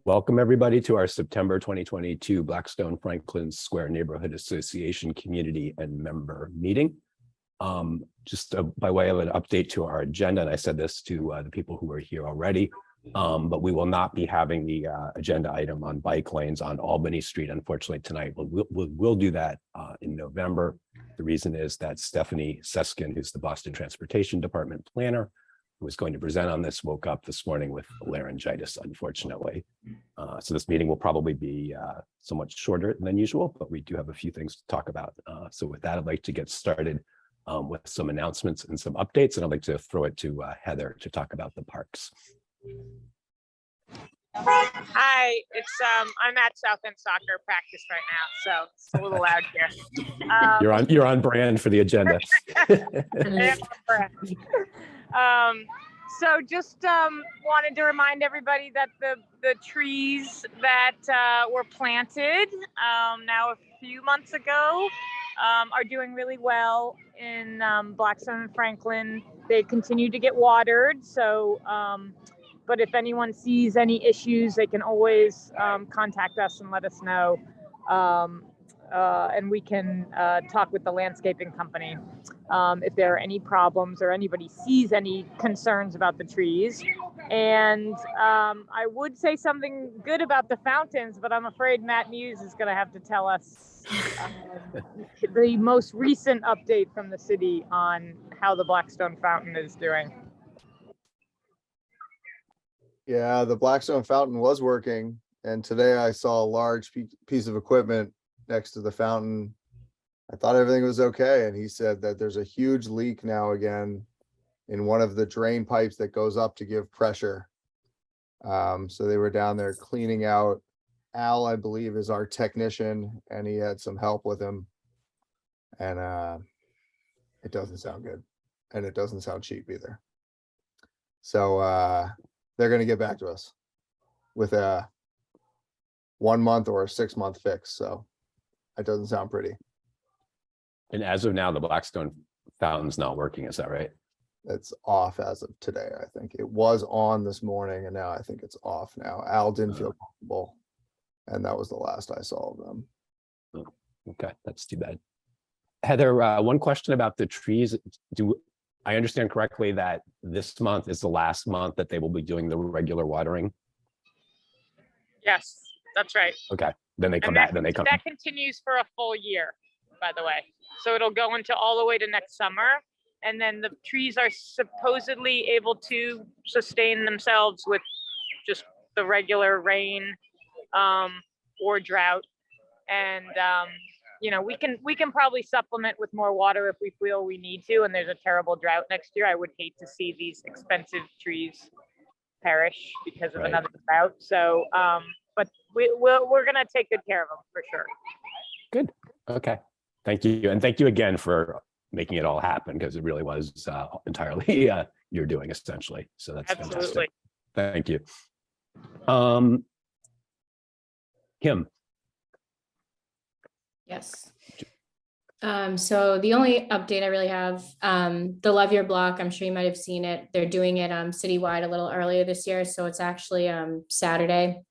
Welcome everybody to our September 2022 Blackstone Franklin Square Neighborhood Association Community and Member Meeting. Just by way of an update to our agenda, and I said this to the people who are here already, but we will not be having the agenda item on bike lanes on Albany Street, unfortunately, tonight. We'll do that in November. The reason is that Stephanie Seskin, who's the Boston Transportation Department planner, who was going to present on this, woke up this morning with laryngitis, unfortunately. So this meeting will probably be somewhat shorter than usual, but we do have a few things to talk about. So with that, I'd like to get started with some announcements and some updates, and I'd like to throw it to Heather to talk about the parks. Hi, it's I'm at South End soccer practice right now, so it's a little loud here. You're on brand for the agenda. So just wanted to remind everybody that the trees that were planted now a few months ago are doing really well in Blackstone and Franklin. They continue to get watered, so but if anyone sees any issues, they can always contact us and let us know, and we can talk with the landscaping company if there are any problems or anybody sees any concerns about the trees. And I would say something good about the fountains, but I'm afraid Matt Muse is going to have to tell us the most recent update from the city on how the Blackstone fountain is doing. Yeah, the Blackstone fountain was working, and today I saw a large piece of equipment next to the fountain. I thought everything was okay, and he said that there's a huge leak now again in one of the drain pipes that goes up to give pressure. So they were down there cleaning out. Al, I believe, is our technician, and he had some help with him. And it doesn't sound good, and it doesn't sound cheap either. So they're going to get back to us with a 1 month or a 6 month fix. So it doesn't sound pretty. And as of now, the Blackstone fountain's not working. Is that right? It's off as of today. I think it was on this morning, and now I think it's off now. Al didn't feel comfortable, and that was the last I saw of them. Oh, okay, that's too bad. Heather, one question about the trees. Do I understand correctly that this month is the last month that they will be doing the regular watering? Yes, that's right. Okay, then they come back. Then they come. That continues for a full year, by the way. So it'll go into all the way to next summer. And then the trees are supposedly able to sustain themselves with just the regular rain or drought. And, you know, we can probably supplement with more water if we feel we need to. And there's a terrible drought next year. I would hate to see these expensive trees perish because of another drought. So, but we're going to take good care of them for sure. Good. Okay. Thank you. And thank you again for making it all happen, because it really was entirely your doing, essentially. So that's absolutely fantastic. Thank you. Kim. Yes. So the only update I really have, the Love Your Block, I'm sure you might have seen it. They're doing it citywide a little earlier this year. So it's actually Saturday,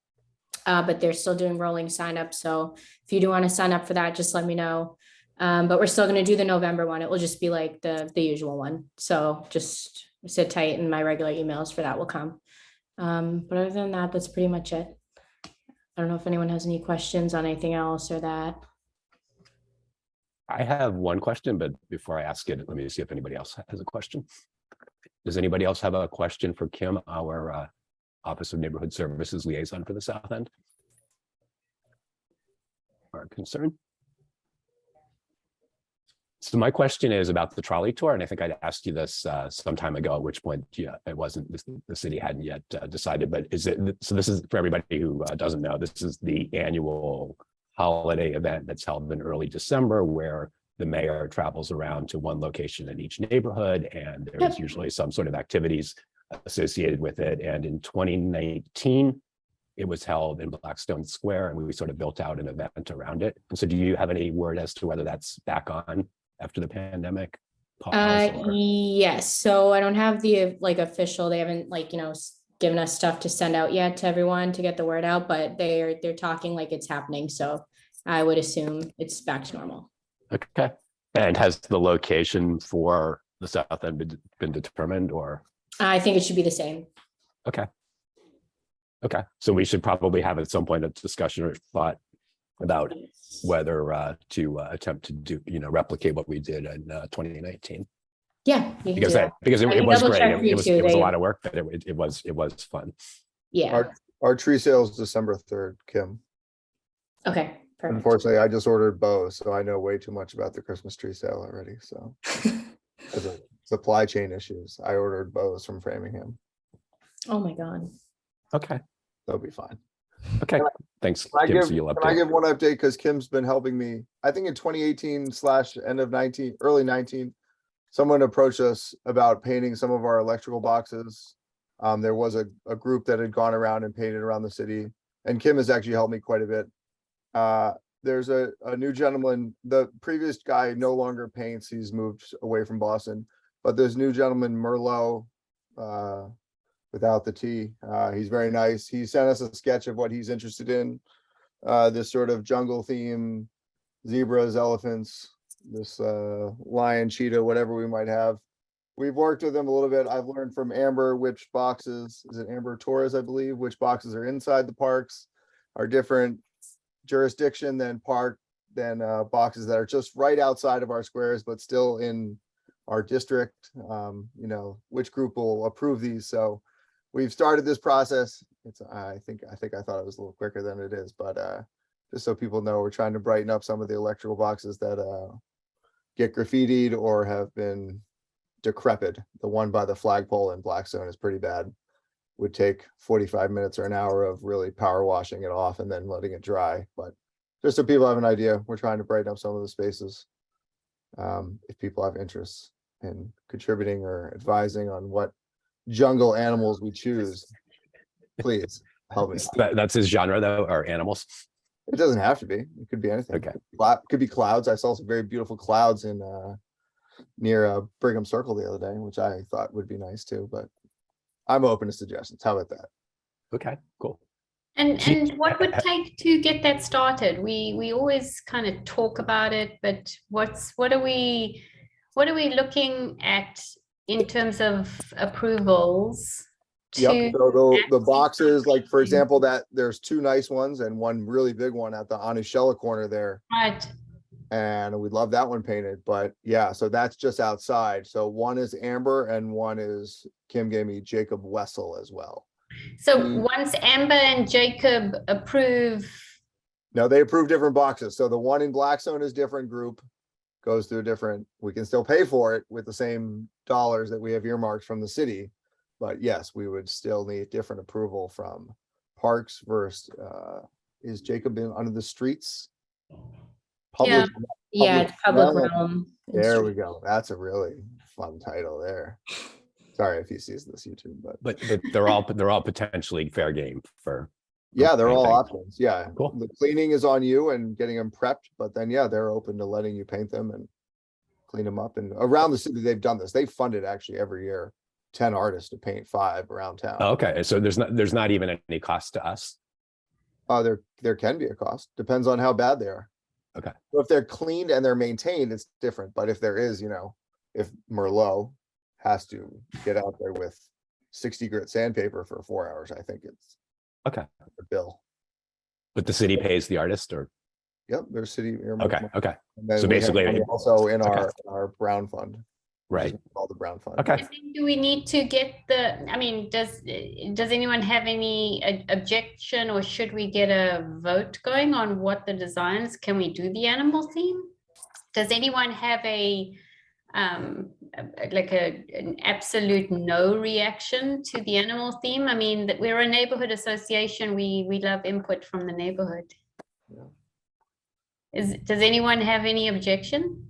but they're still doing rolling sign up. So if you do want to sign up for that, just let me know. But we're still going to do the November one. It will just be like the usual one. So just sit tight, and my regular emails for that will come. But other than that, that's pretty much it. I don't know if anyone has any questions on anything else or that. I have one question, but before I ask it, let me see if anybody else has a question. Does anybody else have a question for Kim, our Office of Neighborhood Services liaison for the South End? Or concern? So my question is about the trolley tour, and I think I'd asked you this some time ago, at which point it wasn't, the city hadn't yet decided, but is it, so this is for everybody who doesn't know, this is the annual holiday event that's held in early December, where the mayor travels around to one location in each neighborhood, and there's usually some sort of activities associated with it. And in 2019, it was held in Blackstone Square, and we sort of built out an event around it. And so do you have any word as to whether that's back on after the pandemic? Yes. So I don't have the official, they haven't given us stuff to send out yet to everyone to get the word out, but they're talking like it's happening. So I would assume it's back to normal. Okay. And has the location for the south end been determined, or? I think it should be the same. Okay. Okay, so we should probably have at some point a discussion or thought about whether to attempt to do, replicate what we did in 2019. Yeah, you can Because do that. because I it can was double great. check for you too. It was a They- lot of work, but it was fun. Yeah. Our tree sale is December 3rd, Kim. Okay. Perfect. Unfortunately, I just ordered bows, so I know way too much about the Christmas tree sale already, so. Because of supply chain issues, I ordered bows from Framingham. Oh my God. Okay, They'll be fine. okay, thanks. Can I Kim, give, so you'll can I update. give one update? Because Kim's been helping me. I think in 2018/end of 19, early 19, someone approached us about painting some of our electrical boxes. There was a group that had gone around and painted around the city, and Kim has actually helped me quite a bit. There's a new gentleman, the previous guy no longer paints, he's moved away from Boston, but this new gentleman, Merlot, without the T, he's very nice. He sent us a sketch of what he's interested in. This sort of jungle theme, zebras, elephants, this lion, cheetah, whatever we might have. We've worked with him a little bit. I've learned from Amber which boxes, is it Amber Torres, I believe, which boxes are inside the parks, are different jurisdiction than boxes that are just right outside of our squares, but still in our district. Which group will approve these. So we've started this process. I think I thought it was a little quicker than it is, but just so people know, we're trying to brighten up some of the electrical boxes that get graffitied or have been decrepit. The one by the flagpole in Blackstone is pretty bad. Would take 45 minutes or an hour of really power washing it off and then letting it dry. But just so people have an idea, we're trying to brighten up some of the spaces. If people have interests in contributing or advising on what jungle animals we choose, please help me. That's his genre though, or animals? It doesn't have to be. It could be anything. Okay. Could be clouds. I saw some very beautiful clouds in near Brigham Circle the other day, which I thought would be nice too, but I'm open to suggestions. How about that? Okay, cool. And what would take to get that started? We always kind of talk about it, but what are we looking at in terms of approvals? Yep, so the boxes, like for example, that there's two nice ones and one really big one at the Anushella corner there. Right. And we'd love that one painted, but yeah, so that's just outside. So one is Amber and one is, Kim gave me Jacob Wessel as well. So once Amber and Jacob approve, No, they approve different boxes. So the one in Blackstone is different group, goes through different, we can still pay for it with the same dollars that we have earmarked from the city. But yes, we would still need different approval from Parks versus, is Jacob in under the streets? Yeah. Yeah, it's public realm. realm. There we go. That's a really fun title there. Sorry if he sees this YouTube, but But they're all potentially fair game for. yeah, they're all painting. options. Yeah. Cool. The cleaning is on you and getting them prepped, but then yeah, they're open to letting you paint them and clean them up. And around the city, they've done this. They've funded actually every year 10 artists to paint 5 around town. Okay, so there's not even any cost to us. There can be a cost. Depends on how bad they are. Okay. So if they're cleaned and they're maintained, it's different. But if there is, if Merlot has to get out there with 60 grit sandpaper for 4 hours, I think it's Okay, a bill. but the city pays the artist, or Yep, there's city. earmarked okay, money. okay, And then So we have basically, money also in okay. our brown fund. which is right, called the brown fund. okay. and then do we need to get does anyone have any objection, or should we get a vote going on what the designs? Can we do the animal theme? Does anyone have an absolute no reaction to the animal theme? I mean, that we're a neighborhood association. We love input from the neighborhood. Yeah. Does anyone have any objection?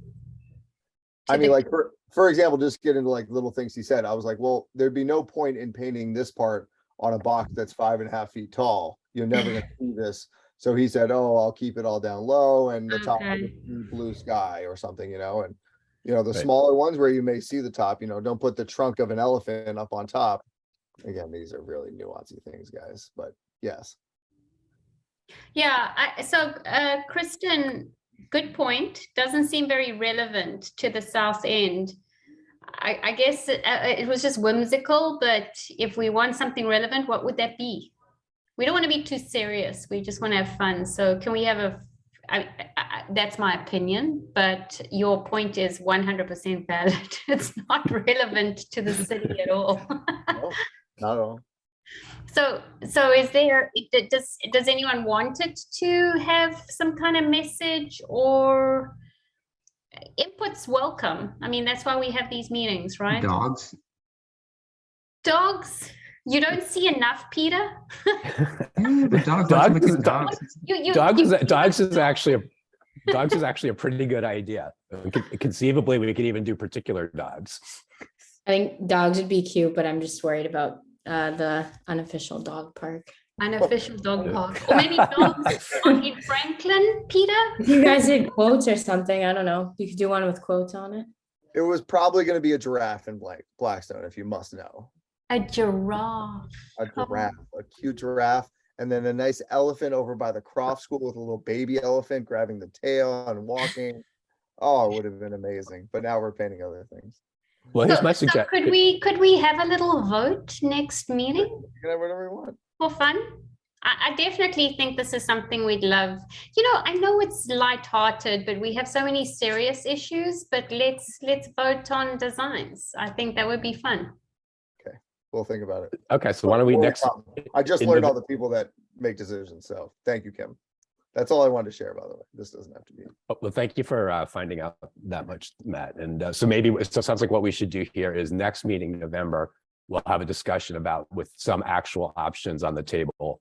I to mean, the- like, for example, just get into like little things he said. I was like, well, there'd be no point in painting this part on a box that's 5.5 feet tall. You're never gonna see this. So he said, oh, I'll keep it all down low and the top of Okay. the blue sky or something, and the Right. smaller ones where you may see the top, don't put the trunk of an elephant up on top. Again, these are really nuancy things, guys, but yes. Yeah, Kristen, good point. Doesn't seem very relevant to the South End. I guess it was just whimsical, but if we want something relevant, what would that be? We don't want to be too serious. We just want to have fun. So can we have that's my opinion, but your point is 100% valid. It's not relevant to the city at all. No, not at all. So is there, does anyone want it to have some kind of message, or input's welcome? I mean, that's why we have these meetings, right? Dogs. Dogs? You don't see enough, Peter? Yeah, but dogs. Dogs is actually a pretty good idea. Conceivably, we could even do particular dogs. I think dogs would be cute, but I'm just worried about the unofficial dog park. Unofficial dog park. Or maybe dogs in Franklin, Peter? If you guys did quotes or something, I don't know. You could do one with quotes on it. It was probably going to be a giraffe in Blackstone, if you must know. A giraffe. A giraffe, a cute giraffe, and then a nice elephant over by the Croft School with a little baby elephant grabbing the tail and walking. Oh, it would have been amazing. But now we're painting other things. Well, here's my So suggestion. could we have a little vote next meeting You can have whatever you want. for fun? I definitely think this is something we'd love. You know, I know it's lighthearted, but we have so many serious issues, but let's vote on designs. I think that would be fun. We'll think about it. Okay, so why don't we No next? problem. I just learned all the people that make decisions. So thank you, Kim. That's all I wanted to share, by the way. This doesn't have to be. Oh, well, thank you for finding out that much, Matt. And so maybe, so it sounds like what we should do here is next meeting in November, we'll have a discussion about with some actual options on the table,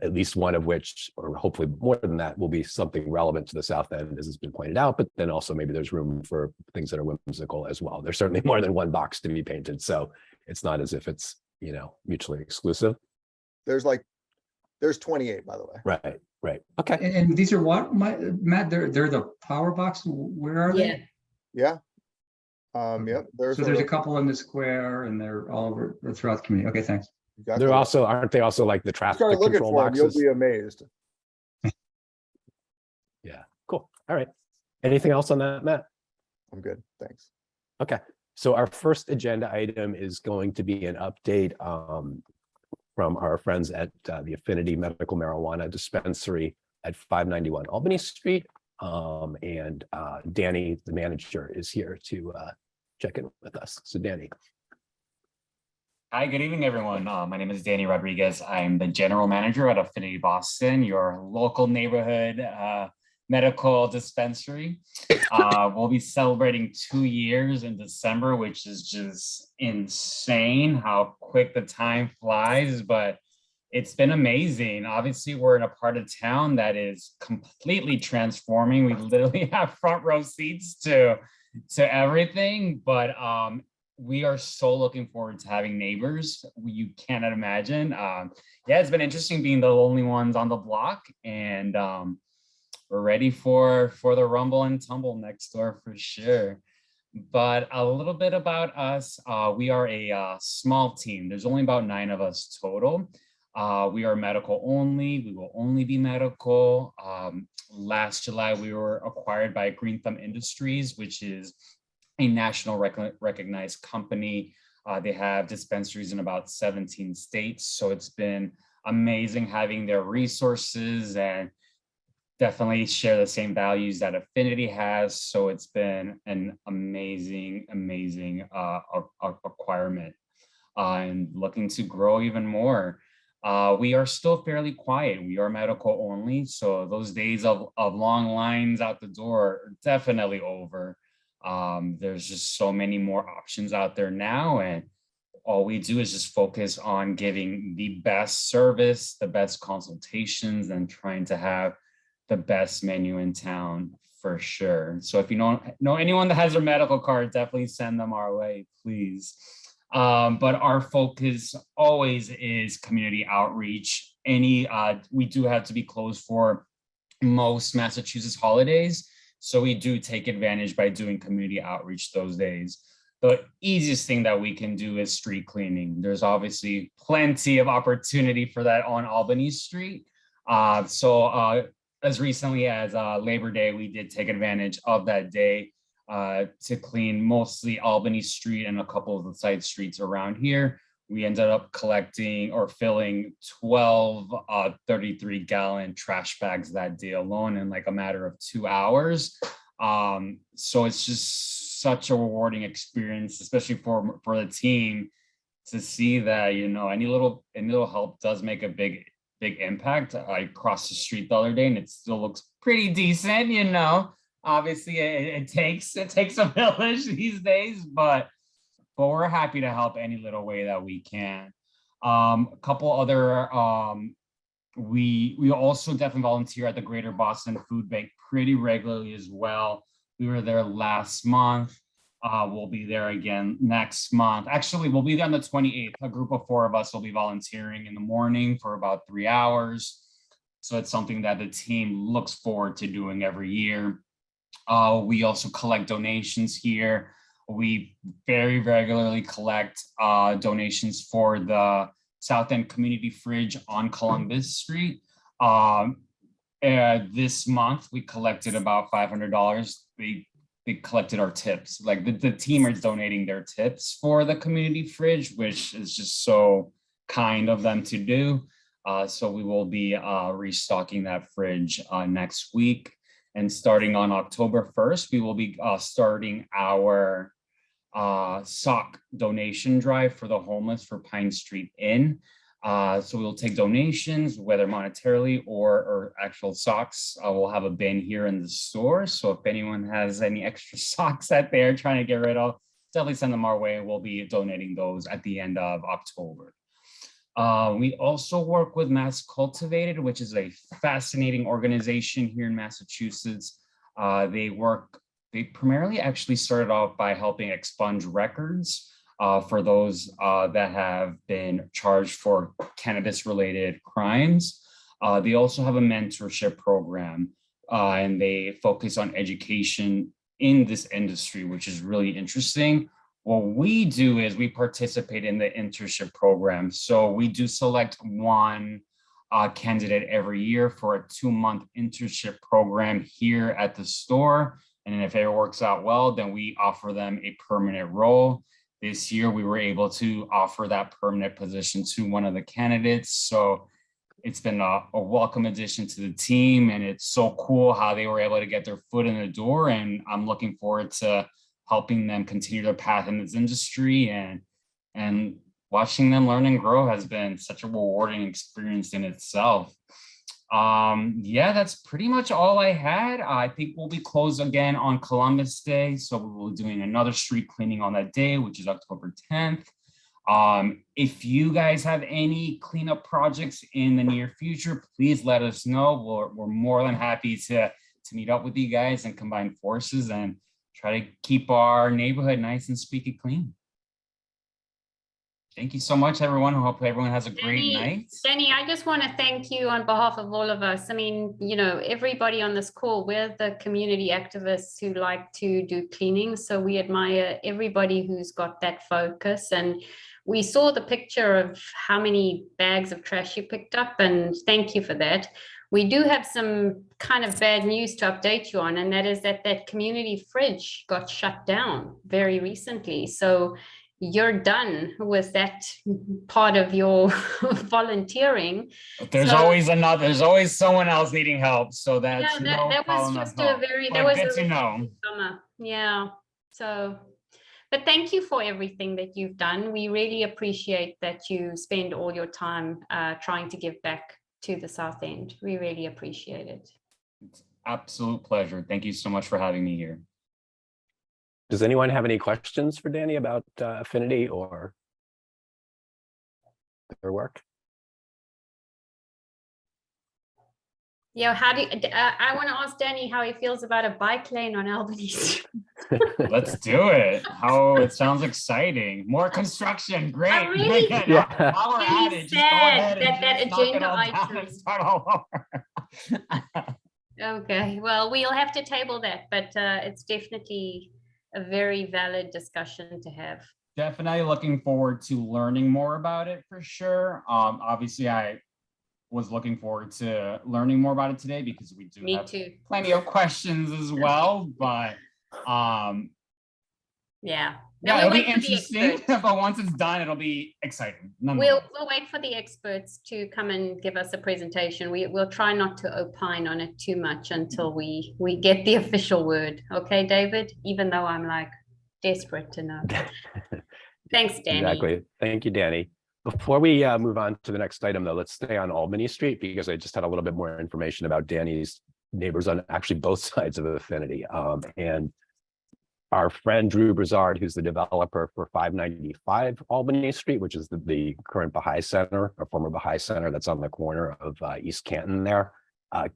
at least one of which, or hopefully more than that, will be something relevant to the South End, as has been pointed out, but then also maybe there's room for things that are whimsical as well. There's certainly more than one box to be painted, so it's not as if it's, you know, mutually exclusive. There's 28, by the way. Right. Okay. And these are what, Matt? They're the power box. Where are they? Yeah. Yep. So there's a couple in the square, and they're all over throughout the community. Okay, thanks. They're also, aren't they also like the traffic Start looking control for them. You'll boxes? be amazed. Yeah, cool. All right. Anything else on that, Matt? I'm good. Thanks. Okay. So our first agenda item is going to be an update from our friends at the Affinity Medical Marijuana Dispensary at 591 Albany Street. And Danny, the manager, is here to check in with us. So Danny. Hi, good evening, everyone. My name is Danny Rodriguez. I'm the general manager at Affinity Boston, your local neighborhood medical dispensary. We'll be celebrating 2 years in December, which is just insane how quick the time flies, but it's been amazing. Obviously, we're in a part of town that is completely transforming. We literally have front row seats to everything, but we are so looking forward to having neighbors. You cannot imagine. Yeah, it's been interesting being the only ones on the block, and we're ready for the rumble and tumble next door for sure. But a little bit about us. We are a small team. There's only about 9 of us total. We are medical only. We will only be medical. Last July, we were acquired by Green Thumb Industries, which is a national recognized company. They have dispensaries in about 17 states. So it's been amazing having their resources and definitely share the same values that Affinity has. So it's been an amazing acquirement and looking to grow even more. We are still fairly quiet. We are medical only. So those days of long lines out the door are definitely over. There's just so many more options out there now, and all we do is just focus on giving the best service, the best consultations, and trying to have the best menu in town for sure. So if you know anyone that has their medical card, definitely send them our way, please. But our focus always is community outreach. We do have to be closed for most Massachusetts holidays. So we do take advantage by doing community outreach those days. the easiest thing that we can do is street cleaning. There's obviously plenty of opportunity for that on Albany Street. As recently as Labor Day, we did take advantage of that day to clean mostly Albany Street and a couple of the side streets around here. We ended up collecting or filling 12 33-gallon trash bags that day alone in like a matter of 2 hours. So it's just such a rewarding experience, especially for the team, to see that, you know, any little help does make a big impact. I crossed the street the other day and it still looks pretty decent, you know. Obviously it takes a village these days, but we're happy to help any little way that we can. A couple other we also definitely volunteer at the Greater Boston Food Bank pretty regularly as well. We were there last month. We'll be there again next month. Actually, we'll be there on the 28th. A group of 4 of us will be volunteering in the morning for about 3 hours. So it's something that the team looks forward to doing every year. We also collect donations here. We very regularly collect donations for the South End Community Fridge on Columbus Street. This month, we collected about $500. They collected our tips. Like the team is donating their tips for the community fridge, which is just so kind of them to do. So we will be restocking that fridge next week. And starting on October 1st, we will be starting our sock donation drive for the homeless for Pine Street Inn. So we'll take donations, whether monetarily or actual socks. We'll have a bin here in the store. So if anyone has any extra socks that they're trying to get rid of, definitely send them our way. We'll be donating those at the end of October. We also work with Mass Cultivated, which is a fascinating organization here in Massachusetts. They primarily actually started off by helping expunge records for those that have been charged for cannabis-related crimes. They also have a mentorship program, and they focus on education in this industry, which is really interesting. What we do is we participate in the internship program. So we do select one candidate every year for a 2-month internship program here at the store. And if it works out well, then we offer them a permanent role. This year, we were able to offer that permanent position to one of the candidates. So it's been a welcome addition to the team. And it's so cool how they were able to get their foot in the door. And I'm looking forward to helping them continue their path in this industry, and watching them learn and grow has been such a rewarding experience in itself. Yeah, that's pretty much all I had. I think we'll be closed again on Columbus Day. So we will be doing another street cleaning on that day, which is October 10th. If you guys have any cleanup projects in the near future, please let us know. We're more than happy to meet up with you guys and combine forces and try to keep our neighborhood nice and squeaky clean. Thank you so much, everyone. I hope everyone has a great night. Danny, I just want to thank you on behalf of all of us. I mean, you know, everybody on this call, we're the community activists who like to do cleaning. So we admire everybody who's got that focus. And we saw the picture of how many bags of trash you picked up, and thank you for that. We do have some kind of bad news to update you on, and that is that that community fridge got shut down very recently. So you're done with that part of your volunteering. There's always someone else needing help. So that's that was just a very, that was good to know. Summer. Yeah. So, but thank you for everything that you've done. We really appreciate that you spend all your time trying to give back to the South End. We really appreciate it. It's an absolute pleasure. Thank you so much for having me here. Does anyone have any questions for Danny about Affinity or their work? Yeah, how do you, I want to ask Danny how he feels about a bike lane on Albany Street. Let's do it. Oh, it sounds exciting. More construction. Great. I'm really Yeah. While we're at it, just go sad ahead and that just knock it agenda all down item. and start all over. Okay, well, we'll have to table that, but it's definitely a very valid discussion to have. Definitely looking forward to learning more about it for sure. Obviously, I was looking forward to learning more about it today because we do Me have too. plenty of questions as well. But Yeah. yeah, We'll it'll be wait for the interesting. experts. But once it's done, it'll be exciting. We'll nonetheless. wait for the experts to come and give us a presentation. We'll try not to opine on it too much until we get the official word. Okay, David? Even though I'm like desperate to know. Thanks, Danny. Exactly. Thank you, Danny. Before we move on to the next item, though, let's stay on Albany Street because I just had a little bit more information about Danny's neighbors on actually both sides of Affinity. And our friend Drew Broussard, who's the developer for 595 Albany Street, which is the current Baha'i Center, or former Baha'i Center that's on the corner of East Canton there. I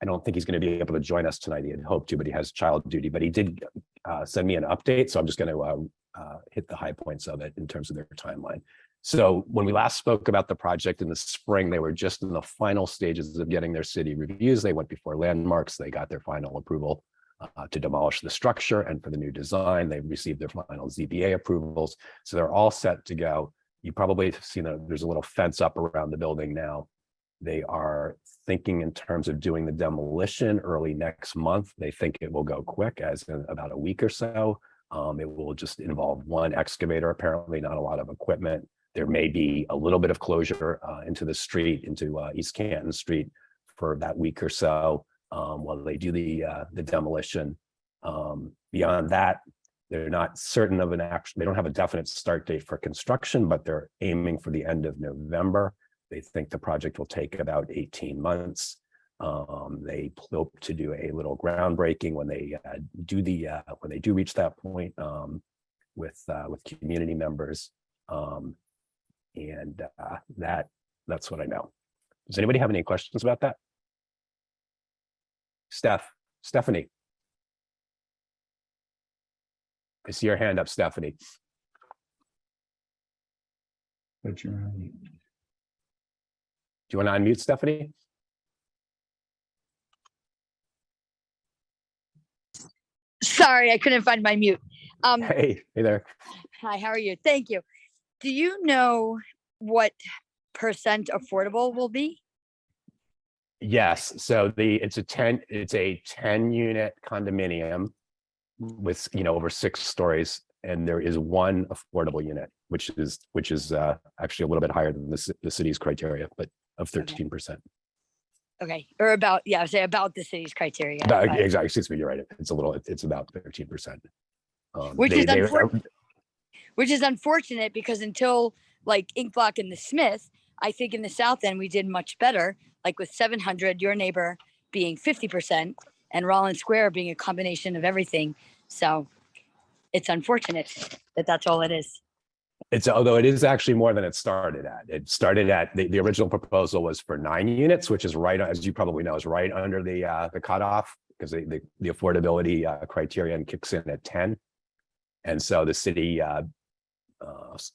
don't think he's going to be able to join us tonight. He had hoped to, but he has child duty. But he did send me an update, so I'm just going to hit the high points of it in terms of their timeline. So when we last spoke about the project in the spring, they were just in the final stages of getting their city reviews. They went before landmarks. They got their final approval to demolish the structure, and for the new design, they received their final ZBA approvals. So they're all set to go. You probably have seen that there's a little fence up around the building now. They are thinking in terms of doing the demolition early next month. They think it will go quick, as in about a week or so. It will just involve one excavator, apparently not a lot of equipment. There may be a little bit of closure into the street, into East Canton Street for that week or so while they do the demolition. Beyond that, they're not certain of an action. They don't have a definite start date for construction, but they're aiming for the end of November. They think the project will take about 18 months. They hope to do a little groundbreaking when they do reach that point with community members. And that's what I know. Does anybody have any questions about that? Stephanie. I see your hand up, Stephanie. But you're on mute. Do you want to unmute, Stephanie? Sorry, I couldn't find my mute. Hey there. Hi, how are you? Thank you. Do you know what percent affordable will be? Yes, so it's a 10 unit condominium with over 6 stories, and there is one affordable unit, which is actually a little bit higher than the city's criteria, but of 13%. Okay, or about, yeah, say about the city's criteria. Exactly, excuse me, you're right. It's about 13%. Which is unfortunate because until like Ink Block and the Smith, I think in the South End we did much better, like with 700, your neighbor being 50% and Rollins Square being a combination of everything. So it's unfortunate that that's all it is. Although it is actually more than it started at. It started at the original proposal was for 9 units, which is right, as you probably know, is right under the cutoff because the affordability criterion kicks in at 10. And so the city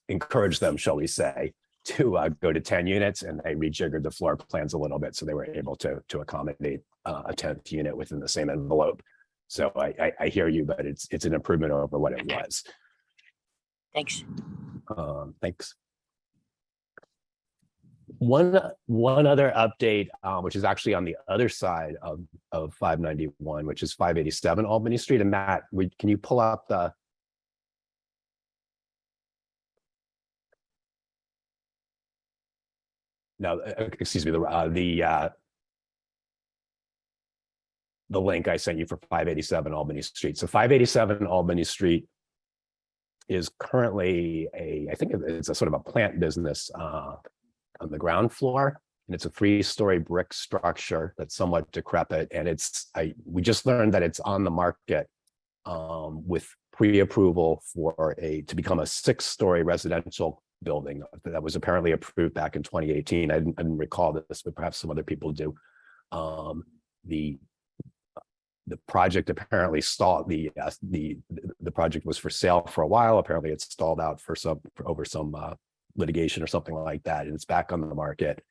encouraged them, shall we say, to go to 10 units, and they rejiggered the floor plans a little bit, so they were able to accommodate a 10th unit within the same envelope. So I hear you, but it's an improvement over what it was. Thanks. Thanks. One other update, which is actually on the other side of 591, which is 587 Albany Street. And Matt, can you pull up the excuse me, the link I sent you for 587 Albany Street. So 587 Albany Street is currently I think it's a sort of a plant business on the ground floor, and it's a 3-story brick structure that's somewhat decrepit. And we just learned that it's on the market with pre-approval to become a 6-story residential building that was apparently approved back in 2018. I didn't recall this, but perhaps some other people do. The project apparently stalled. The project was for sale for a while. Apparently, it stalled out over some litigation or something like that, and it's back on the market.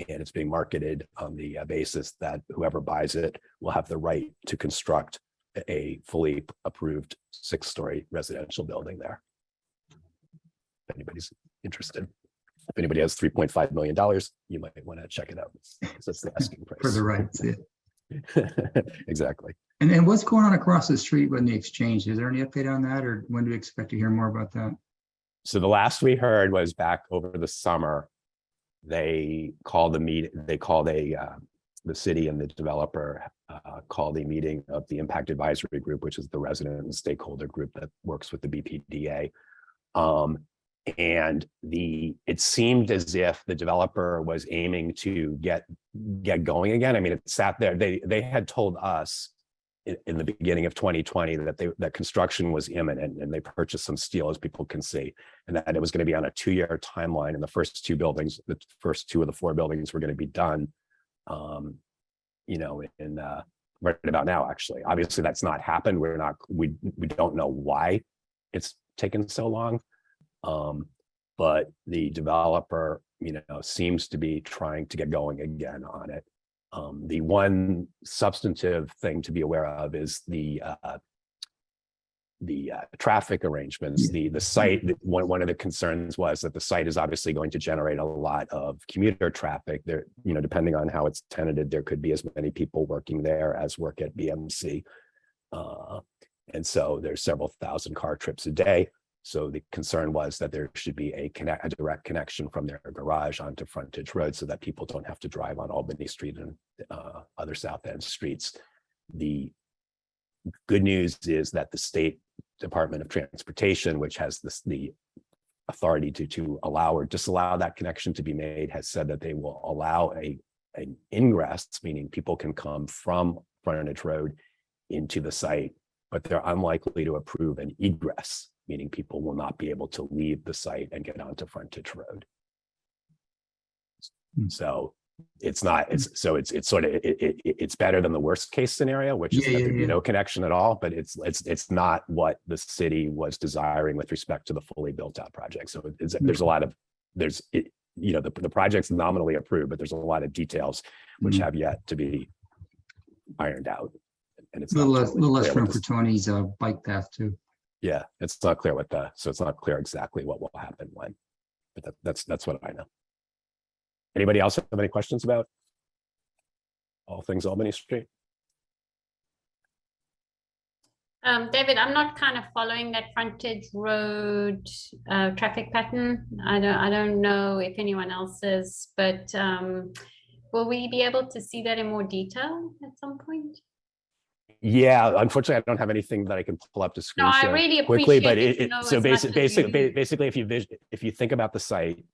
And it's being marketed on the basis that whoever buys it will have the right to construct a fully approved 6-story residential building there. If anybody's interested, if anybody has $3.5 million, you might want to check it out. That's the asking price. For the rights, yeah. Exactly. And what's going on across the street with the exchange? Is there any update on that, or when do we expect to hear more about that? So the last we heard was back over the summer. They called the meeting. They called the city and the developer called a meeting of the Impact Advisory Group, which is the resident and stakeholder group that works with the BPDA. And it seemed as if the developer was aiming to get going again. I mean, it sat there. They had told us in the beginning of 2020 that construction was imminent, and they purchased some steel, as people can see, and that it was going to be on a 2-year timeline. And the first 2 buildings, the first 2 of the 4 buildings, were going to be done. In right about now, actually. Obviously, that's not happened. We don't know why it's taken so long. But the developer, seems to be trying to get going again on it. The one substantive thing to be aware of is the traffic arrangements. The site, one of the concerns was that the site is obviously going to generate a lot of commuter traffic. There, depending on how it's tenanted, there could be as many people working there as work at BMC. And so there's several thousand car trips a day. So the concern was that there should be a direct connection from their garage onto frontage road, so that people don't have to drive on Albany Street and other South End streets. The good news is that the State Department of Transportation, which has the authority to allow or disallow that connection to be made, has said that they will allow an ingress, meaning people can come from frontage road into the site, but they're unlikely to approve an egress, meaning people will not be able to leave the site and get onto frontage road. So it's better than the worst case scenario, which is that there'd be no connection at all, but it's not what the city was desiring with respect to the fully built out project. So there's a lot of, the project's nominally approved, but there's a lot of details which have yet to be ironed out. And it's a little less room for Tony's bike path too. Yeah, it's not clear so it's not clear exactly what will happen when, but that's what I know. Anybody else have any questions about all things Albany Street? David, I'm not kind of following that frontage road traffic pattern. I don't know if anyone else is, but will we be able to see that in more detail at some point? Yeah, unfortunately, I don't have anything that I can pull up to screen No, I share really quickly, but appreciate so basically, if you think about the site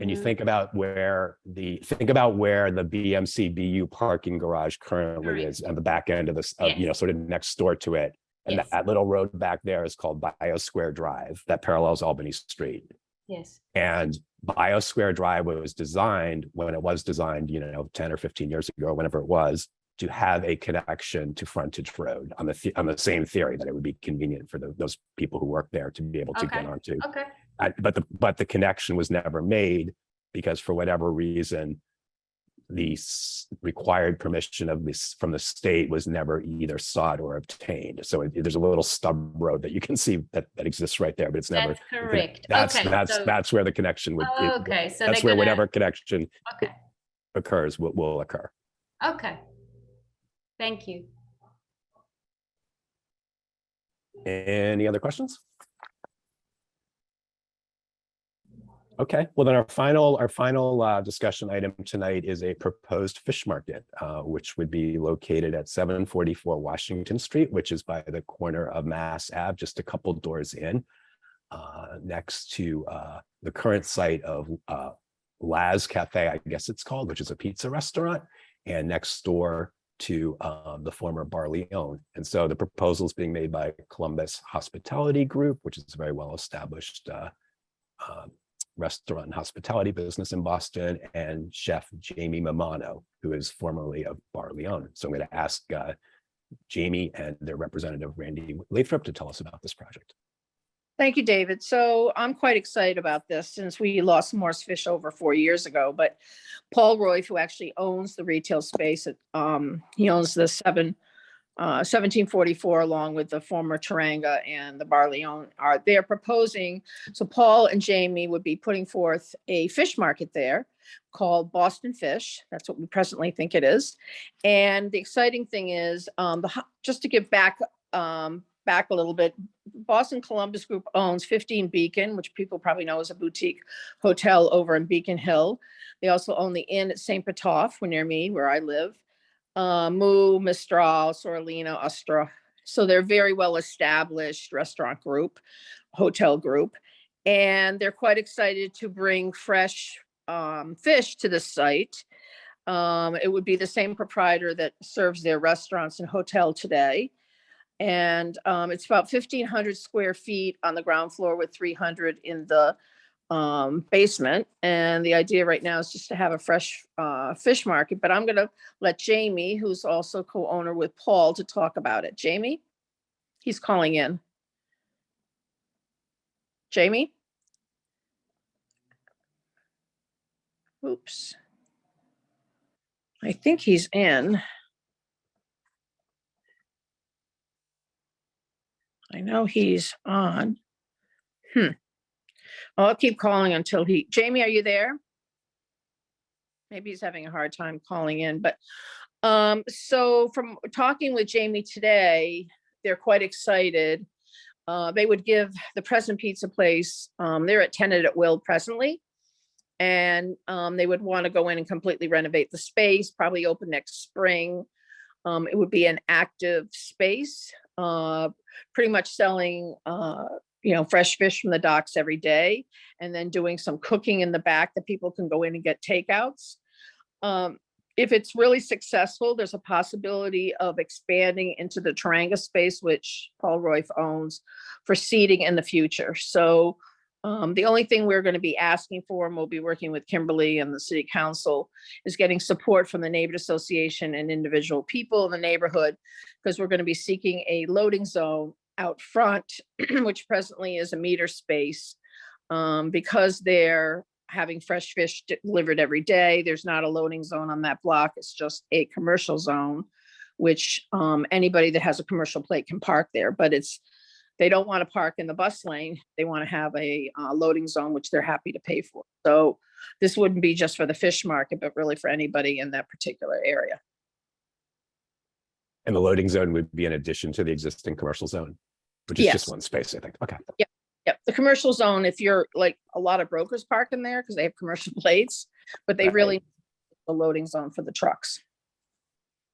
and you think about where the BMC BU parking garage currently is on the back end of this, sort of next door to it, and that little road back there is called Biosquare Drive that parallels Albany Street. Yes. And Biosquare Drive was designed, 10 or 15 years ago, or whenever it was, to have a connection to frontage road on the same theory that it would be convenient for those people who work there to be able to get onto. Okay. But the connection was never made because, for whatever reason, the required permission from the state was never either sought or obtained. So there's a little stub road that you can see that exists right there, but it's never. That's correct. That's where the connection would. Okay, so that's where whatever connection occurs will occur. Okay. Thank you. Any other questions? Okay, well then our final discussion item tonight is a proposed fish market, which would be located at 744 Washington Street, which is by the corner of Mass Ave, just a couple doors in, next to the current site of Laz Cafe, I guess it's called, which is a pizza restaurant, and next door to the former Barleone. And so the proposal is being made by Columbus Hospitality Group, which is a very well-established restaurant and hospitality business in Boston, and chef Jamie Mamano, who is formerly of Barleone. So I'm going to ask Jamie and their representative, Randy Lathrop, to tell us about this project. Thank you, David. So I'm quite excited about this since we lost Morse Fish over 4 years ago, but Paul Roy, who actually owns the retail space, he owns the 7 1744, along with the former Taranga and the Barleone, they're proposing. So Paul and Jamie would be putting forth a fish market there called Boston Fish. That's what we presently think it is. And the exciting thing is, just to give back a little bit, Boston Columbus Group owns 15 Beacon, which people probably know is a boutique hotel over in Beacon Hill. They also own the Inn at St. Patoff, near me, where I live. Moo, Mistral, Sorlina, Astra. So they're very well established restaurant group, hotel group, and they're quite excited to bring fresh fish to the site. It would be the same proprietor that serves their restaurants and hotel today. And it's about 1,500 square feet on the ground floor with 300 in the basement. And the idea right now is just to have a fresh fish market, but I'm going to let Jamie, who's also co-owner with Paul, to talk about it. Jamie, he's calling in. Jamie? Oops. I think he's in. I know he's on. I'll keep calling until Jamie, are you there? Maybe he's having a hard time calling in, but so from talking with Jamie today, they're quite excited. They would give the present pizza place, they're at tenant at will presently, and they would want to go in and completely renovate the space, probably open next spring. It would be an active space, pretty much selling fresh fish from the docks every day, and then doing some cooking in the back that people can go in and get takeouts. If it's really successful, there's a possibility of expanding into the Taranga space, which Paul Royf owns, for seating in the future. So the only thing we're going to be asking for, and we'll be working with Kimberly and the city council, is getting support from the neighborhood association and individual people in the neighborhood, because we're going to be seeking a loading zone out front, which presently is a meter space. Because they're having fresh fish delivered every day, there's not a loading zone on that block. It's just a commercial zone, which anybody that has a commercial plate can park there, but they don't want to park in the bus lane. They want to have a loading zone, which they're happy to pay for. So this wouldn't be just for the fish market, but really for anybody in that particular area. And the loading zone would be in addition to the existing commercial zone, which is Yes. just one space, I think. Okay. Yep, the commercial zone, if you're like, a lot of brokers park in there because they have commercial plates, but they really need a loading zone for the trucks.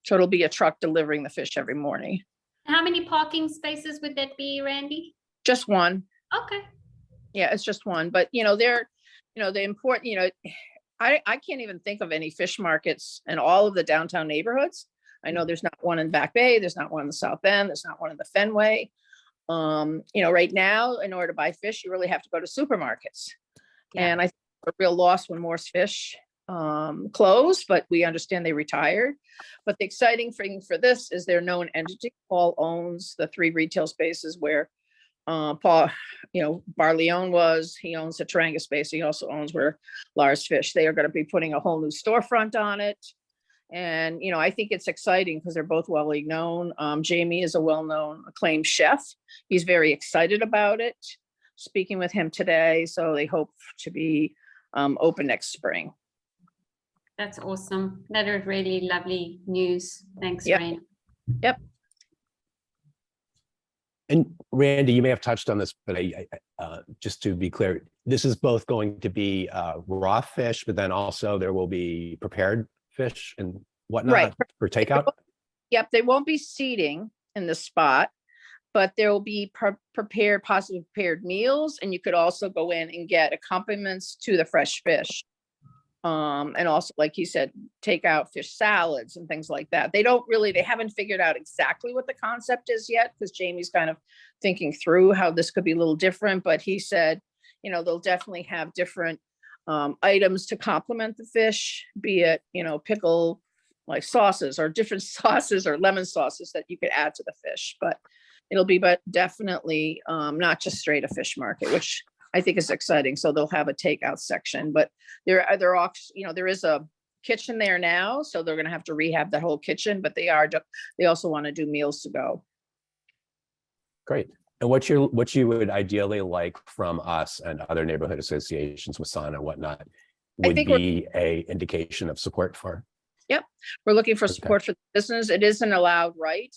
So it'll be a truck delivering the fish every morning. How many parking spaces would that be, Randy? Just one. Okay. Yeah, it's just one, but they're, the important, I can't even think of any fish markets in all of the downtown neighborhoods. I know there's not one in Back Bay, there's not one in the South End, there's not one in the Fenway. Right now, in order to buy fish, you really have to go to supermarkets. Yeah. And I think a real loss when Moore's Fish closed, but we understand they retired. But the exciting thing for this is their known entity. Paul owns the 3 retail spaces where Paul, Barleone was. He owns the Taranga space. He also owns where Lars Fish. They are going to be putting a whole new storefront on it. And, I think it's exciting because they're both well known. Jamie is a well-known acclaimed chef. He's very excited about it. Speaking with him today. So they hope to be open next spring. That's awesome. That is really lovely news. Thanks, Yep. Randy. Yep. And Randy, you may have touched on this, but just to be clear, this is both going to be raw fish, but then also there will be prepared fish and whatnot, Right. for takeout? Yep, they won't be seating in the spot, but there will be possibly prepared meals, and you could also go in and get accompaniments to the fresh fish. And also, like you said, take out fish salads and things like that. They haven't figured out exactly what the concept is yet, because Jamie's kind of thinking through how this could be a little different, but he said, they'll definitely have different items to complement the fish, be it, pickle, like sauces or different sauces or lemon sauces that you could add to the fish, but it'll be, but definitely not just straight a fish market, which I think is exciting. So they'll have a takeout section, but there is a kitchen there now, so they're gonna have to rehab that whole kitchen, but they also want to do meals to go. Great. And what you would ideally like from us and other neighborhood associations, Wasana and whatnot, would think be a indication of support for? We're looking for support for the business. It is an allowed right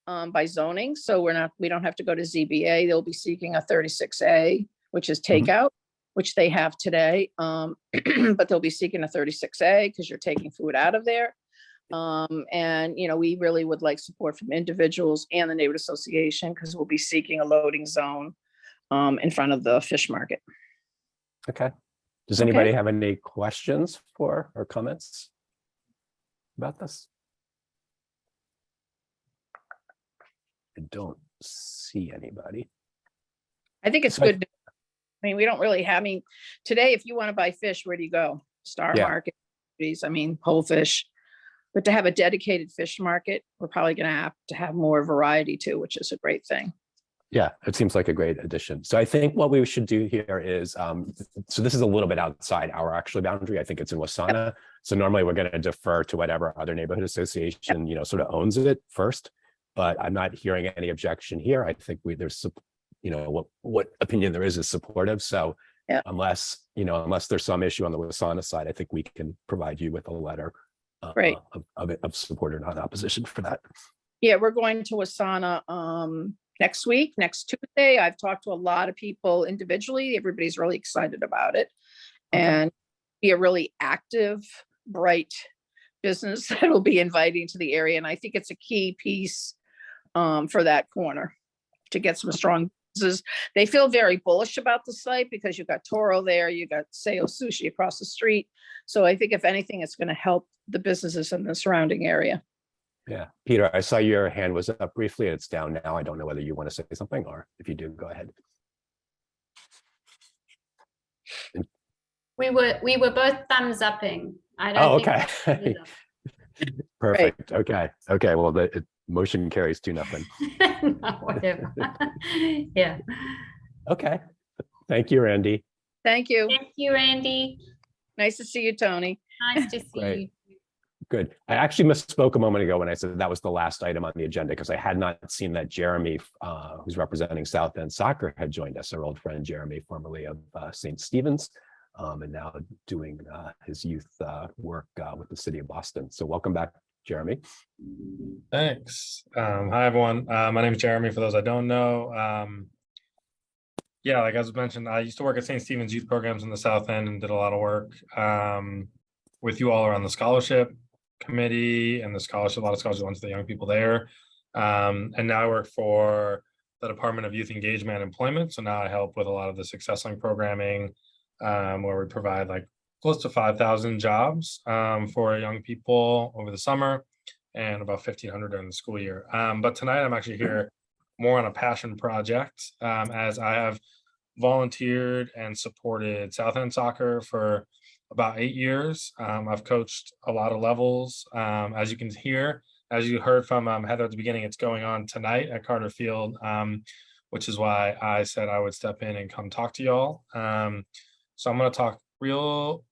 by zoning, so we don't have to go to ZBA. They'll be seeking a 36A, which is takeout, which they have today. But they'll be seeking a 36A because you're taking food out of there. And, you know, we really would like support from individuals and the neighborhood association because we'll be seeking a loading zone in front of the fish market. Okay. Does anybody have any questions for or comments about this? I don't see anybody. I think it's So- good. I mean, we don't really have, today, if you want to buy fish, where do you go? Star Yeah. Market, Whole Fish. But to have a dedicated fish market, we're probably going to have more variety too, which is a great thing. Yeah, it seems like a great addition. So I think what we should do here is, so this is a little bit outside our actual boundary. I think it's in Wasana. So normally we're going to defer to whatever other neighborhood association, you know, sort of owns it first. But I'm not hearing any objection here. I think there's, you know, what opinion there is supportive. So unless there's some issue on the Wasana side, I think we can provide you with a letter Great. of support or not opposition for that. Yeah, we're going to Wasana next week, next Tuesday. I've talked to a lot of people individually. Everybody's really excited about it. And be a really active, bright business that will be inviting to the area. And I think it's a key piece for that corner to get some strong businesses. They feel very bullish about the site because you've got Toro there, you got Seo Sushi across the street. So I think if anything, it's going to help the businesses in the surrounding area. Yeah, Peter, I saw your hand was up briefly. It's down now. I don't know whether you want to say something, or if you do, go ahead. We were both thumbs upping. I Oh, don't okay. think Perfect. Okay. Well, the motion carries 2-0. No, whatever. Yeah. Okay. Thank you, Randy. Thank you. Thank you, Randy. Nice to see you, Tony. Nice to see Great. you. Good. I actually misspoke a moment ago when I said that was the last item on the agenda because I had not seen that Jeremy, who's representing South End Soccer, had joined us. Our old friend Jeremy, formerly of St. Stephen's, and now doing his youth work with the city of Boston. So welcome back, Jeremy. Thanks. Hi, everyone. My name is Jeremy, for those I don't know. Yeah, like as mentioned, I used to work at St. Stephen's youth programs in the South End and did a lot of work with you all around the scholarship committee and a lot of scholarships went to the young people there. And now I work for the Department of Youth Engagement and Employment. So now I help with a lot of the Success Link programming, where we provide like close to 5,000 jobs for young people over the summer and about 1,500 during the school year. But tonight I'm actually here more on a passion project, as I have volunteered and supported South End Soccer for about 8 years. I've coached a lot of levels. As you can hear, as you heard from Heather at the beginning, it's going on tonight at Carter Field, which is why I said I would step in and come talk to y'all. So I'm going to talk real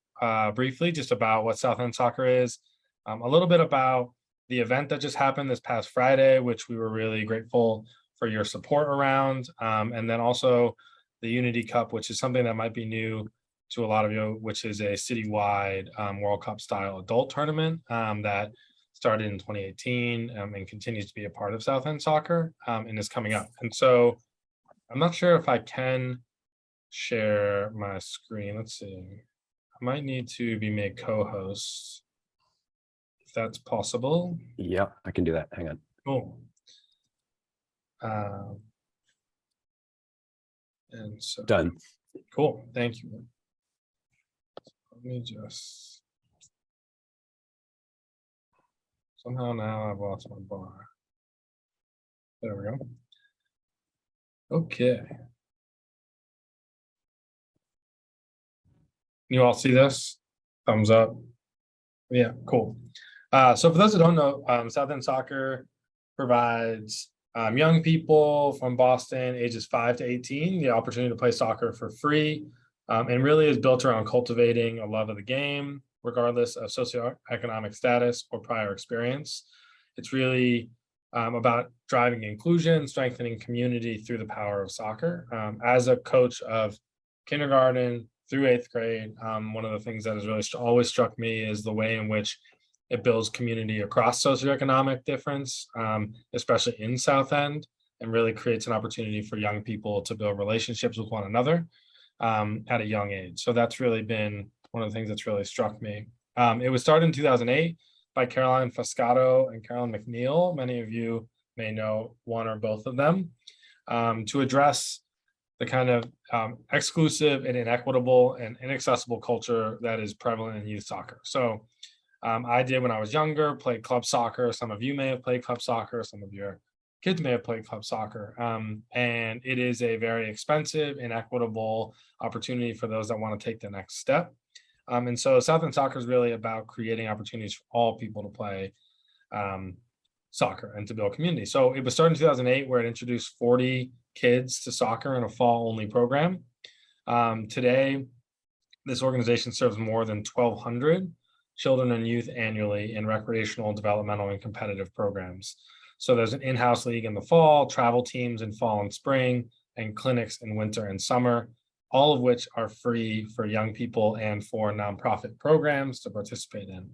briefly just about what South End Soccer is, a little bit about the event that just happened this past Friday, which we were really grateful for your support around, and then also the Unity Cup, which is something that might be new to a lot of you, which is a citywide World Cup style adult tournament that started in 2018 and continues to be a part of South End Soccer and is coming up. And so I'm not sure if I can share my screen. Let's see. I might need to be made co-host if that's possible. Yeah, I can do that. Hang on. Cool. And so Done. cool. Thank you. Let me just somehow now I've lost my bar. There we go. Okay. You all see this? Thumbs up. Yeah, cool. So for those that don't know, South End Soccer provides young people from Boston, ages 5 to 18, the opportunity to play soccer for free, and really is built around cultivating a love of the game, regardless of socioeconomic status or prior experience. It's really about driving inclusion, strengthening community through the power of soccer. As a coach of kindergarten through 8th grade, one of the things that has really always struck me is the way in which it builds community across socioeconomic difference, especially in South End, and really creates an opportunity for young people to build relationships with one another at a young age. So that's really been one of the things that's really struck me. It was started in 2008 by Caroline Foscato and Carolyn McNeil. Many of you may know one or both of them, to address the kind of exclusive and inequitable and inaccessible culture that is prevalent in youth soccer. So I did when I was younger, played club soccer. Some of you may have played club soccer. Some of your kids may have played club soccer. And it is a very expensive, inequitable opportunity for those that want to take the next step. And so South End Soccer is really about creating opportunities for all people to play soccer and to build community. So it was started in 2008, where it introduced 40 kids to soccer in a fall-only program. Today, this organization serves more than 1,200 children and youth annually in recreational, developmental, and competitive programs. So there's an in-house league in the fall, travel teams in fall and spring, and clinics in winter and summer, all of which are free for young people and for nonprofit programs to participate in.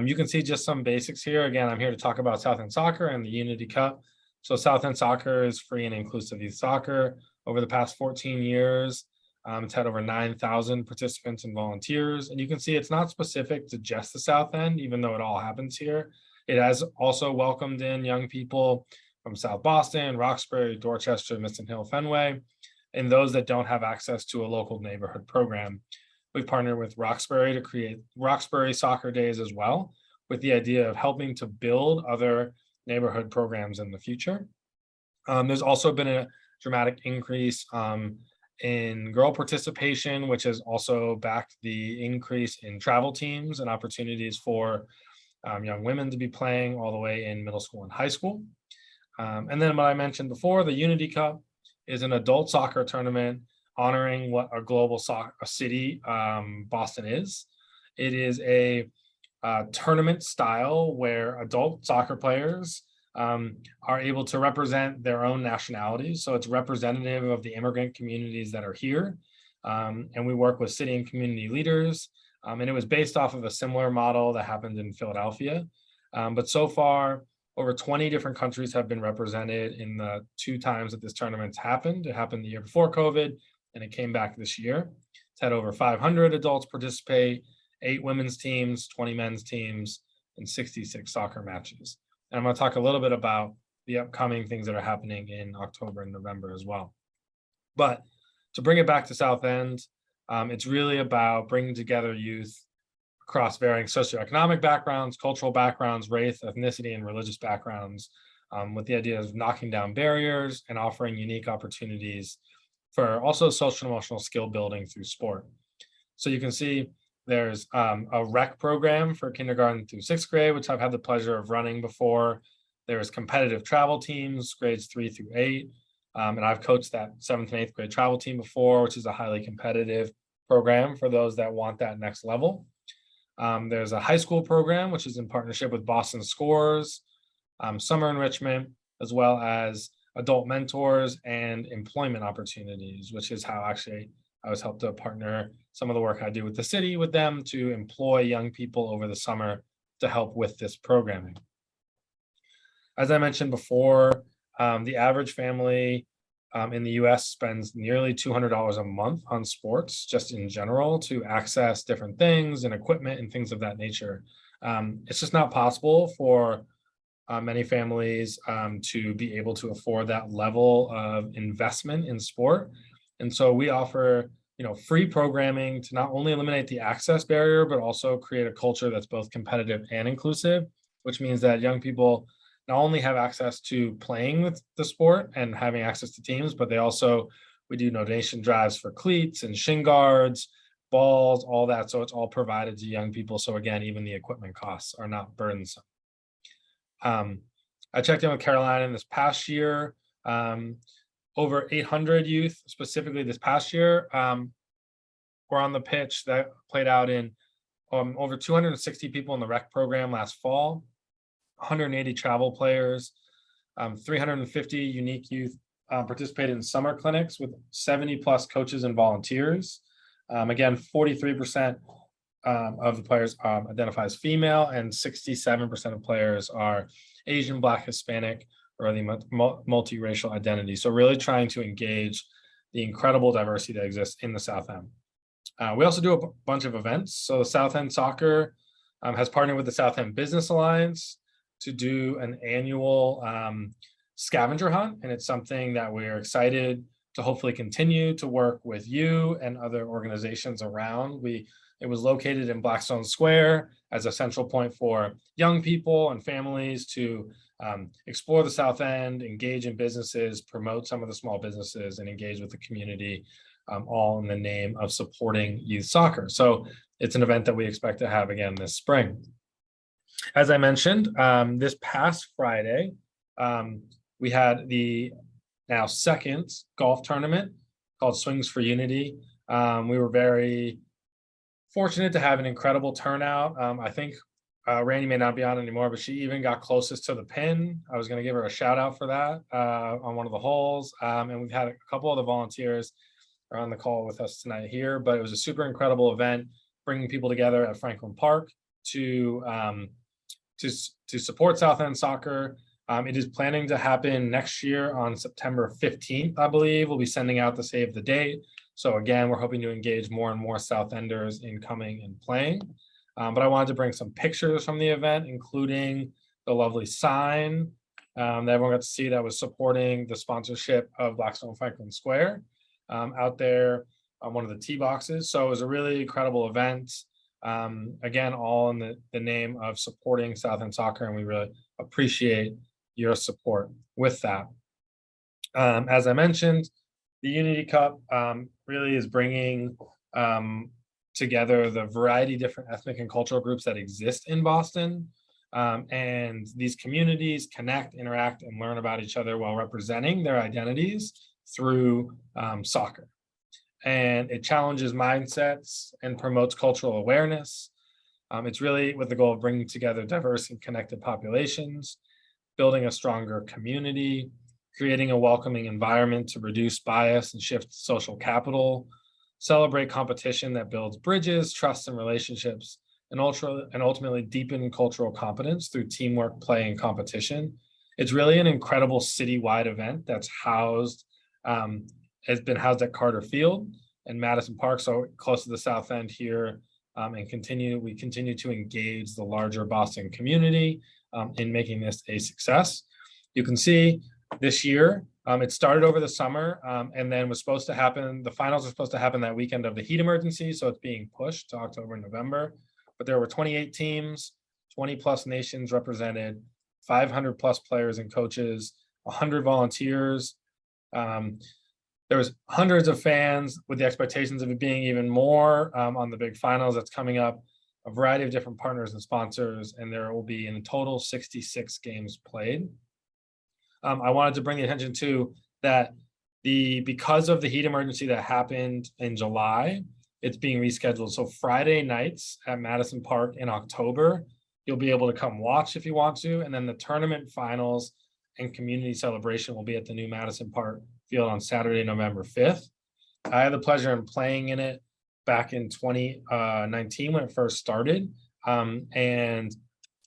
You can see just some basics here. Again, I'm here to talk about South End Soccer and the Unity Cup. So South End Soccer is free and inclusive youth soccer. Over the past 14 years, it's had over 9,000 participants and volunteers. And you can see it's not specific to just the South End, even though it all happens here. It has also welcomed in young people from South Boston, Roxbury, Dorchester, Miston Hill, Fenway, and those that don't have access to a local neighborhood program. We've partnered with Roxbury to create Roxbury Soccer Days as well, with the idea of helping to build other neighborhood programs in the future. There's also been a dramatic increase in girl participation, which has also backed the increase in travel teams and opportunities for young women to be playing all the way in middle school and high school. And then what I mentioned before, the Unity Cup is an adult soccer tournament honoring what a global soccer city Boston is. It is a tournament style where adult soccer players are able to represent their own nationalities. So it's representative of the immigrant communities that are here. And we work with city and community leaders. And it was based off of a similar model that happened in Philadelphia. But so far, over 20 different countries have been represented in the 2 times that this tournament's happened. It happened the year before COVID, and it came back this year. It's had over 500 adults participate, 8 women's teams, 20 men's teams, and 66 soccer matches. And I'm going to talk a little bit about the upcoming things that are happening in October and November as well. But to bring it back to South End, it's really about bringing together youth across varying socioeconomic backgrounds, cultural backgrounds, race, ethnicity, and religious backgrounds, with the idea of knocking down barriers and offering unique opportunities for also social and emotional skill building through sport. So you can see there's a rec program for kindergarten through 6th grade, which I've had the pleasure of running before. There's competitive travel teams, grades 3 through 8. And I've coached that 7th and 8th grade travel team before, which is a highly competitive program for those that want that next level. There's a high school program, which is in partnership with Boston Scores, summer enrichment, as well as adult mentors and employment opportunities, which is how actually I was helped to partner some of the work I do with the city with them to employ young people over the summer to help with this programming. As I mentioned before, the average family in the US spends nearly $200 a month on sports, just in general, to access different things and equipment and things of that nature. It's just not possible for many families to be able to afford that level of investment in sport. And so we offer, free programming to not only eliminate the access barrier, but also create a culture that's both competitive and inclusive, which means that young people not only have access to playing with the sport and having access to teams, but we do donation drives for cleats and shin guards, balls, all that. So it's all provided to young people. So again, even the equipment costs are not burdensome. I checked in with Carolina this past year, over 800 youth, specifically this past year, were on the pitch that played out in over 260 people in the rec program last fall, 180 travel players, 350 unique youth participated in summer clinics with 70 plus coaches and volunteers. Again, 43% of the players identify as female, and 67% of players are Asian, Black, Hispanic, or the multiracial identity. So really trying to engage the incredible diversity that exists in the South End. We also do a bunch of events. So South End Soccer has partnered with the South End Business Alliance to do an annual scavenger hunt. And it's something that we're excited to hopefully continue to work with you and other organizations around. It was located in Blackstone Square as a central point for young people and families to explore the South End, engage in businesses, promote some of the small businesses, and engage with the community, all in the name of supporting youth soccer. So it's an event that we expect to have again this spring. As I mentioned, this past Friday, we had the now second golf tournament called Swings for Unity. We were very fortunate to have an incredible turnout. I think Randy may not be on anymore, but she even got closest to the pin. I was going to give her a shout out for that on one of the holes. And we've had a couple of the volunteers are on the call with us tonight here, but it was a super incredible event, bringing people together at Franklin Park to support South End Soccer. It is planning to happen next year on September 15th, I believe. We'll be sending out the save the date. So again, we're hoping to engage more and more South Enders in coming and playing. But I wanted to bring some pictures from the event, including the lovely sign that everyone got to see that was supporting the sponsorship of Blackstone Franklin Square out there on one of the tee boxes. So it was a really incredible event. Again, all in the name of supporting South End Soccer, and we really appreciate your support with that. As I mentioned, the Unity Cup really is bringing together the variety of different ethnic and cultural groups that exist in Boston. And these communities connect, interact, and learn about each other while representing their identities through soccer. And it challenges mindsets and promotes cultural awareness. It's really with the goal of bringing together diverse and connected populations, building a stronger community, creating a welcoming environment to reduce bias and shift social capital, celebrate competition that builds bridges, trust, and relationships, and ultimately deepen cultural competence through teamwork, play, and competition. It's really an incredible citywide event that's has been housed at Carter Field and Madison Park, so close to the South End here, and we continue to engage the larger Boston community in making this a success. You can see this year, it started over the summer and then was supposed to happen, the finals are supposed to happen that weekend of the heat emergency, so it's being pushed to October and November. But there were 28 teams, 20 plus nations represented, 500 plus players and coaches, 100 volunteers. There was hundreds of fans with the expectations of it being even more on the big finals that's coming up, a variety of different partners and sponsors, and there will be in total 66 games played. I wanted to bring the attention to that because of the heat emergency that happened in July, it's being rescheduled. So Friday nights at Madison Park in October, you'll be able to come watch if you want to. And then the tournament finals and community celebration will be at the new Madison Park field on Saturday, November 5th. I had the pleasure of playing in it back in 2019 when it first started. And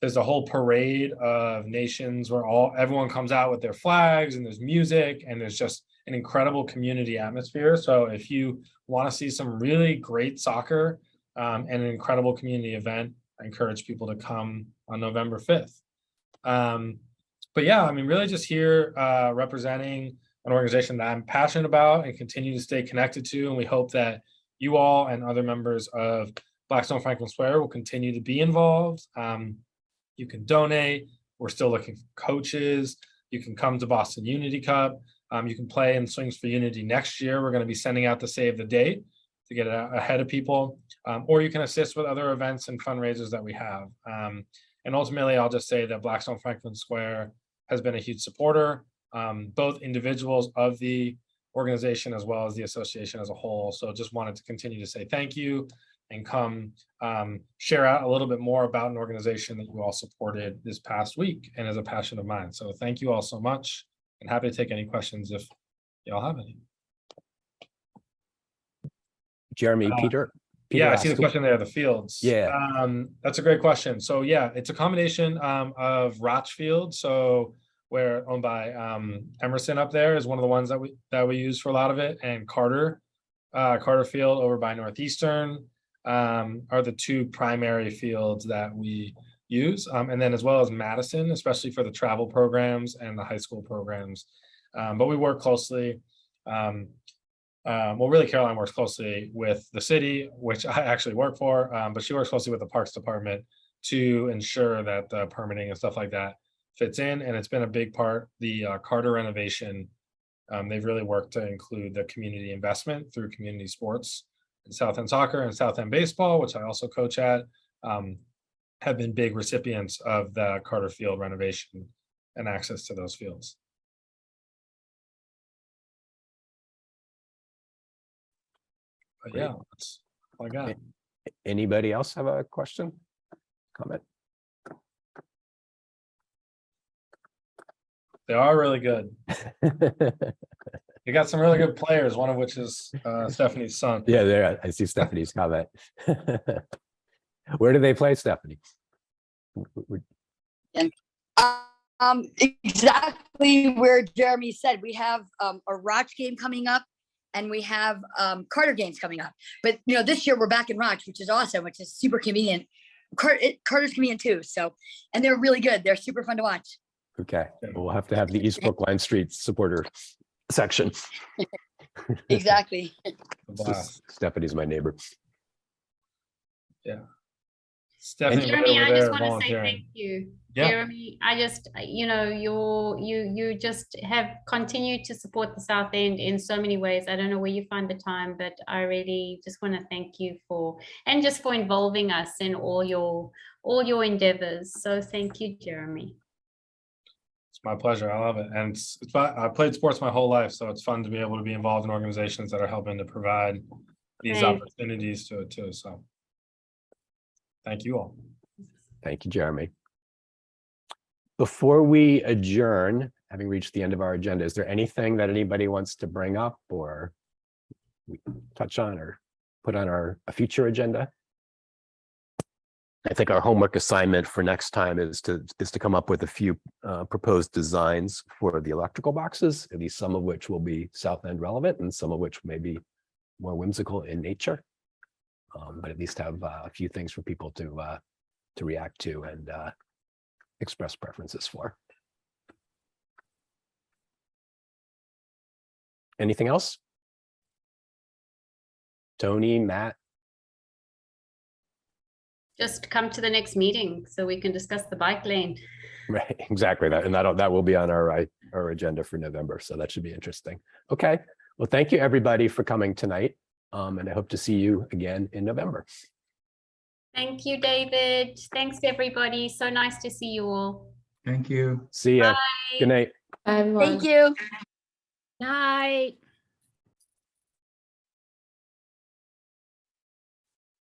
there's a whole parade of nations where everyone comes out with their flags, and there's music, and there's just an incredible community atmosphere. So if you want to see some really great soccer and an incredible community event, I encourage people to come on November 5th. But yeah, I mean, really just here representing an organization that I'm passionate about and continue to stay connected to. And we hope that you all and other members of Blackstone Franklin Square will continue to be involved. You can donate. We're still looking for coaches. You can come to Boston Unity Cup. You can play in Swings for Unity next year. We're going to be sending out the save the date to get ahead of people, or you can assist with other events and fundraisers that we have. And ultimately, I'll just say that Blackstone Franklin Square has been a huge supporter, both individuals of the organization as well as the association as a whole. So just wanted to continue to say thank you and come share out a little bit more about an organization that you all supported this past week and is a passion of mine. So thank you all so much, and happy to take any questions if y'all have any. Jeremy, Peter. Yeah, I see the asked- question there, the fields. Yeah. That's a great question. So yeah, it's a combination of Roch Field. So we're owned by Emerson up there is one of the ones that we use for a lot of it, and Carter Field over by Northeastern are the two primary fields that we use, and then as well as Madison, especially for the travel programs and the high school programs. But we work closely. Well, really, Caroline works closely with the city, which I actually work for, but she works closely with the Parks Department to ensure that the permitting and stuff like that fits in. And it's been a big part, the Carter renovation. They've really worked to include the community investment through community sports, and South End Soccer and South End Baseball, which I also coach at, have been big recipients of the Carter Field renovation and access to those fields. But Great. yeah, that's all I got. Anybody else have a question, comment? They are really good. You got some really good players, one of which is Stephanie's son. Yeah, there, I see Stephanie's comment. Where do they play, Stephanie? Exactly where Jeremy said. We have a Roch game coming up, and we have Carter games coming up. But this year we're back in Roch, which is awesome, which is super convenient. Carter's convenient too. So, and they're really good. They're super fun to watch. Okay, we'll have to have the East Brookline Street supporter section. Exactly. Stephanie's my neighbor. Yeah. Stephanie, Jeremy, over I just there want to say volunteering. thank you. Yeah. Jeremy, I just, you just have continued to support the South End in so many ways. I don't know where you find the time, but I really just want to thank you for involving us in all your endeavors. So thank you, Jeremy. It's my pleasure. I love it. And it's fun. I played sports my whole life, so it's fun to be able to be involved in organizations that are helping to provide these Thanks. opportunities to it too. So thank you all. Thank you, Jeremy. Before we adjourn, having reached the end of our agenda, is there anything that anybody wants to bring up or touch on or put on a future agenda? I think our homework assignment for next time is to come up with a few proposed designs for the electrical boxes, at least some of which will be South End relevant and some of which may be more whimsical in nature. But at least have a few things for people to react to and express preferences for. Anything else? Tony, Matt? Just come to the next meeting so we can discuss the bike lane. Right, exactly that. And that will be on our agenda for November. So that should be interesting. Okay. Well, thank you everybody for coming tonight. And I hope to see you again in November. Thank you, David. Thanks, everybody. So nice to see you all. Thank you. See ya. Bye. Good night. Bye, everyone. Thank you. Night.